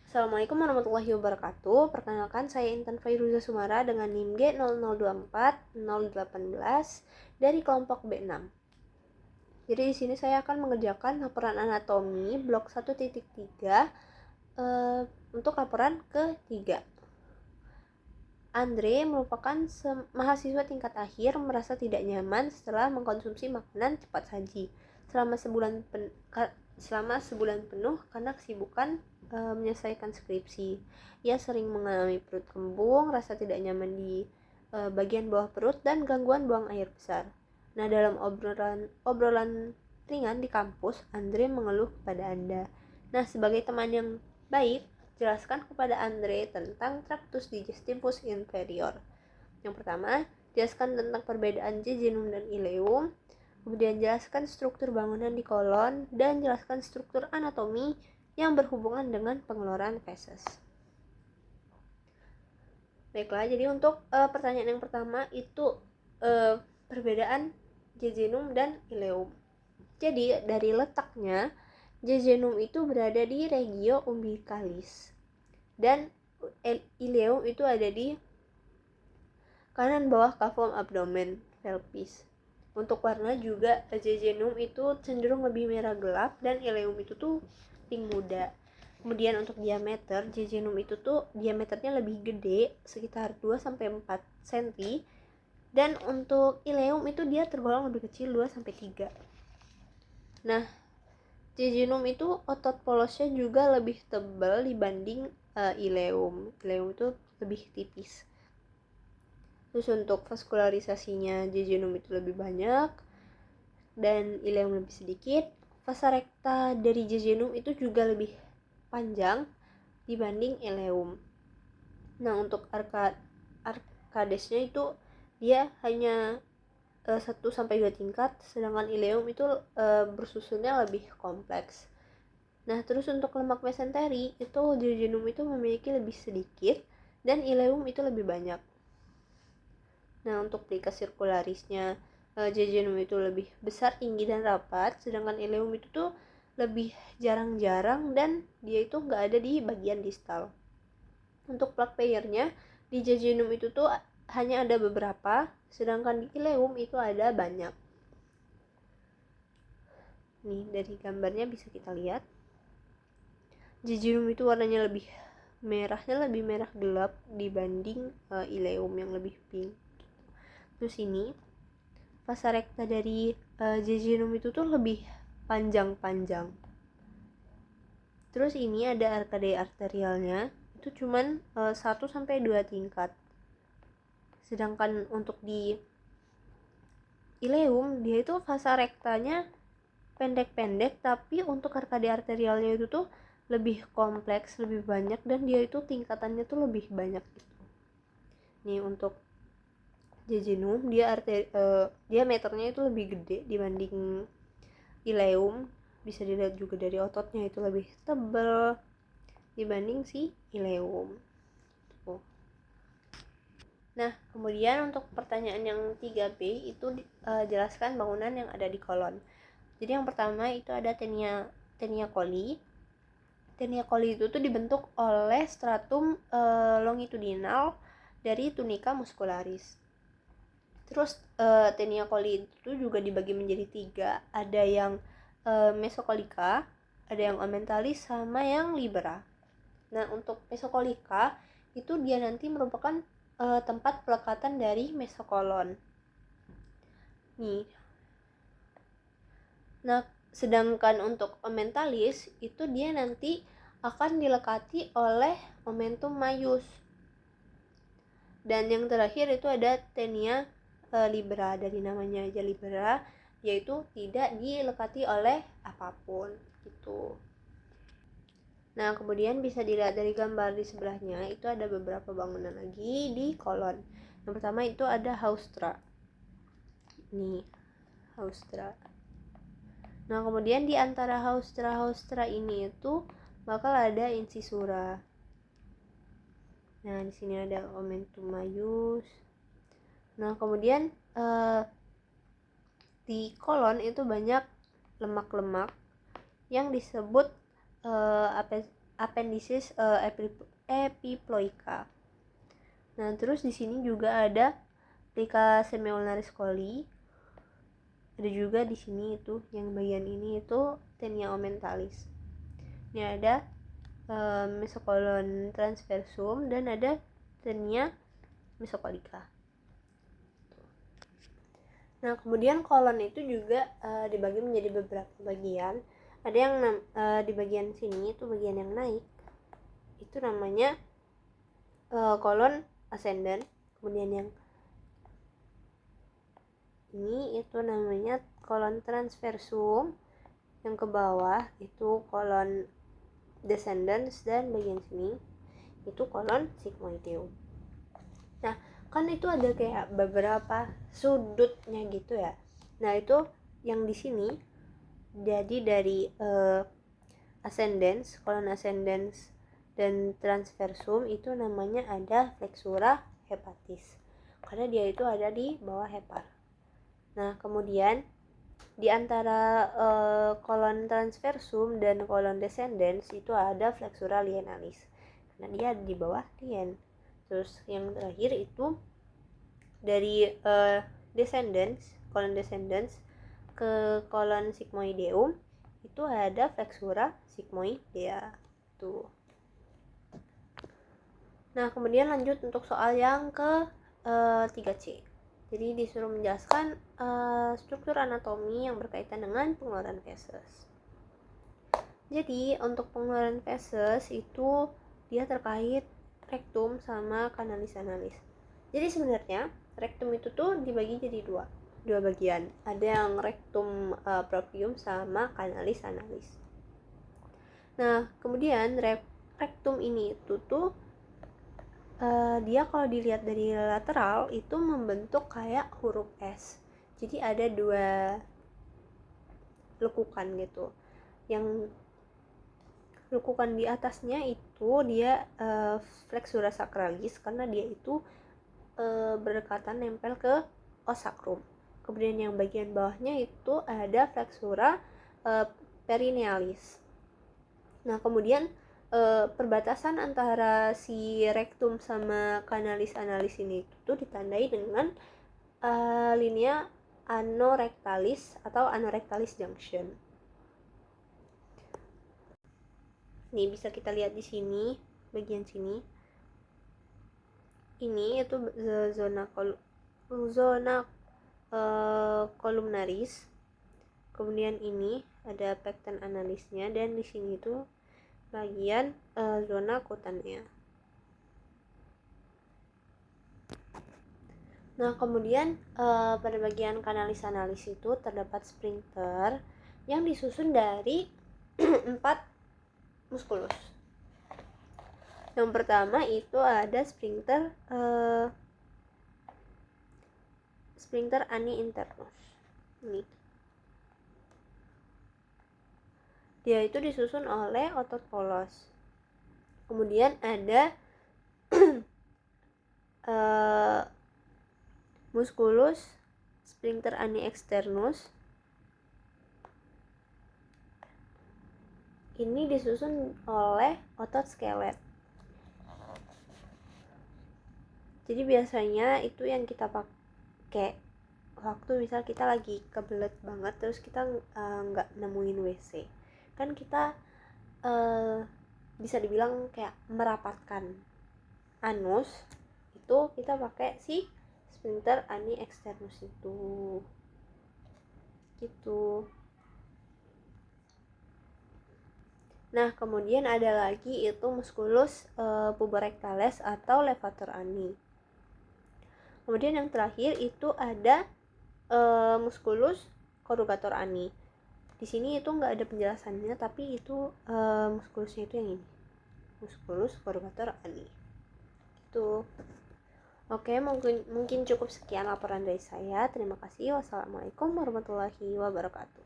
Assalamualaikum warahmatullahi wabarakatuh. Perkenalkan, saya Intan Fairuza Sumara dengan NIM G0024-018 dari kelompok B6. Jadi di sini saya akan mengerjakan laporan anatomi blok 1.3 untuk laporan ketiga. Andre merupakan mahasiswa tingkat akhir merasa tidak nyaman setelah mengkonsumsi makanan cepat saji selama sebulan penuh karena kesibukan menyelesaikan skripsi. Ia sering mengalami perut kembung, rasa tidak nyaman di bagian bawah perut, dan gangguan buang air besar. Nah, dalam obrolan ringan di kampus, Andre mengeluh kepada Anda. Nah, sebagai teman yang baik, jelaskan kepada Andre tentang traktus digestivus inferior. Yang pertama, jelaskan tentang perbedaan jejunum dan ileum. Kemudian jelaskan struktur bangunan di kolon dan jelaskan struktur anatomi yang berhubungan dengan pengeluaran feses. Baiklah, jadi untuk pertanyaan yang pertama itu perbedaan jejunum dan ileum. Jadi dari letaknya, jejunum itu berada di regio umbilicalis dan ileum itu ada di kanan bawah cavum abdomen pelvis. Untuk warna juga jejunum itu cenderung lebih merah gelap dan ileum itu tuh pink muda. Kemudian untuk diameter, jejunum itu tuh diameternya lebih gede, sekitar 2-4 cm. Dan untuk ileum itu dia tergolong lebih kecil, 2-3. Nah, jejunum itu otot polosnya juga lebih tebal dibanding ileum. Ileum itu lebih tipis. Terus untuk vaskularisasinya, jejunum itu lebih banyak dan ileum lebih sedikit. Vasa rekta dari jejunum itu juga lebih panjang dibanding ileum. Nah, untuk arkadesnya itu dia hanya 1-2 tingkat, sedangkan ileum itu bersusunnya lebih kompleks. Nah, terus untuk lemak mesenteri itu jejunum itu memiliki lebih sedikit dan ileum itu lebih banyak. Nah, untuk plika sirkularisnya, jejunum itu lebih besar, tinggi, dan rapat, sedangkan ileum itu tuh lebih jarang-jarang dan dia itu nggak ada di bagian distal. Untuk plak peyernya di jejunum itu tuh hanya ada beberapa, sedangkan di ileum itu ada banyak. Nih, dari gambarnya bisa kita lihat jejunum itu warnanya lebih merah gelap dibanding ileum yang lebih pink. Terus ini vasa rekta dari jejunum itu tuh lebih panjang-panjang. Terus ini ada arkade arterialnya itu cuman 1-2 tingkat. Sedangkan untuk di ileum dia itu vasa rektanya pendek-pendek, tapi untuk arkade arterialnya itu tuh lebih kompleks, lebih banyak, dan dia itu tingkatannya tuh lebih banyak gitu. Nih untuk jejunum dia diameternya itu lebih gede dibanding ileum. Bisa dilihat juga dari ototnya itu lebih tebal dibanding si ileum. Nah, kemudian untuk pertanyaan yang 3B itu jelaskan bangunan yang ada di kolon. Jadi yang pertama itu ada tenia coli. Tenia coli itu tuh dibentuk oleh stratum longitudinal dari tunica muscularis. Terus tenia coli itu juga dibagi menjadi 3. Ada yang mesokolika, ada yang omentalis, sama yang libera. Nah, untuk mesokolika itu dia nanti merupakan tempat pelekatan dari mesokolon. Nih. Nah, sedangkan untuk omentalis itu dia nanti akan dilekati oleh omentum maius. Dan yang terakhir itu ada tenia libera, dari namanya aja libera, yaitu tidak dilekati oleh apapun gitu. Nah, kemudian bisa dilihat dari gambar di sebelahnya itu ada beberapa bangunan lagi di kolon. Yang pertama itu ada haustra. Nih, haustra. Nah, kemudian di antara haustra ini itu bakal ada incisura. Nah, di sini ada omentum maius. Nah, kemudian di kolon itu banyak lemak-lemak yang disebut appendices epiploica. Nah, terus di sini juga ada plica semiulnaris coli. Ada juga di sini itu yang bagian ini itu tenia ommentalis. Ini ada mesokolon transversum dan ada tenia mesocolica. Nah, kemudian kolon itu juga dibagi menjadi beberapa bagian. Ada yang di bagian sini itu bagian yang naik, itu namanya kolon ascendant. Kemudian yang ini itu namanya kolon transversum. Yang ke bawah itu kolon descendens, dan bagian sini itu kolon sigmoideum. Nah, kan itu ada kayak beberapa sudutnya gitu ya. Nah, itu yang di sini jadi dari ascendens, kolon ascendens dan transversum itu namanya ada flexura hepatis, karena dia itu ada di bawah hepar. Nah, kemudian di antara kolon transversum dan kolon descendens itu ada flexura lienalis, karena dia ada di bawah lien. Terus yang terakhir itu dari descendens, kolon descendens ke kolon sigmoideum itu ada flexura sigmoidea tuh. Nah, kemudian lanjut untuk soal yang ke 3C. Jadi disuruh menjelaskan struktur anatomi yang berkaitan dengan pengeluaran feses. Jadi untuk pengeluaran feses itu dia terkait rektum sama kanalis analis. Jadi sebenarnya rektum itu tuh dibagi jadi dua bagian. Ada yang rektum proprium sama kanalis analis. Nah, kemudian rektum ini itu tuh dia kalau dilihat dari lateral itu membentuk kayak huruf S. Jadi ada dua lekukan gitu. Yang lekukan di atasnya itu dia flexura sacralis, karena dia itu berdekatan nempel ke os sacrum. Kemudian yang bagian bawahnya itu ada flexura perinealis. Nah, kemudian perbatasan antara si rektum sama kanalis analis ini itu ditandai dengan linea anorectalis atau anorectalis junction. Nih bisa kita lihat di sini, bagian sini. Ini itu zona columnaris. Kemudian ini ada pecten analisnya, dan di sini itu bagian zona kutanea. Nah, kemudian pada bagian kanalis analis itu terdapat sphincter yang disusun dari 4 muskulus. Yang pertama itu ada sphincter ani internus. Ini. Dia itu disusun oleh otot polos. Kemudian ada musculus sphincter ani externus. Ini disusun oleh otot skelet. Jadi biasanya itu yang kita pakai waktu misal kita lagi kebelet banget terus kita nggak nemuin WC. Kan kita bisa dibilang kayak merapatkan anus, itu kita pakai si sphincter ani externus itu gitu. Nah, kemudian ada lagi itu musculus puborectalis atau levator ani. Kemudian yang terakhir itu ada musculus corrugator ani. Di sini itu nggak ada penjelasannya, tapi itu muskulusnya itu yang ini, musculus corrugator ani. Itu. Oke, mungkin cukup sekian laporan dari saya. Terima kasih. Wassalamualaikum warahmatullahi wabarakatuh.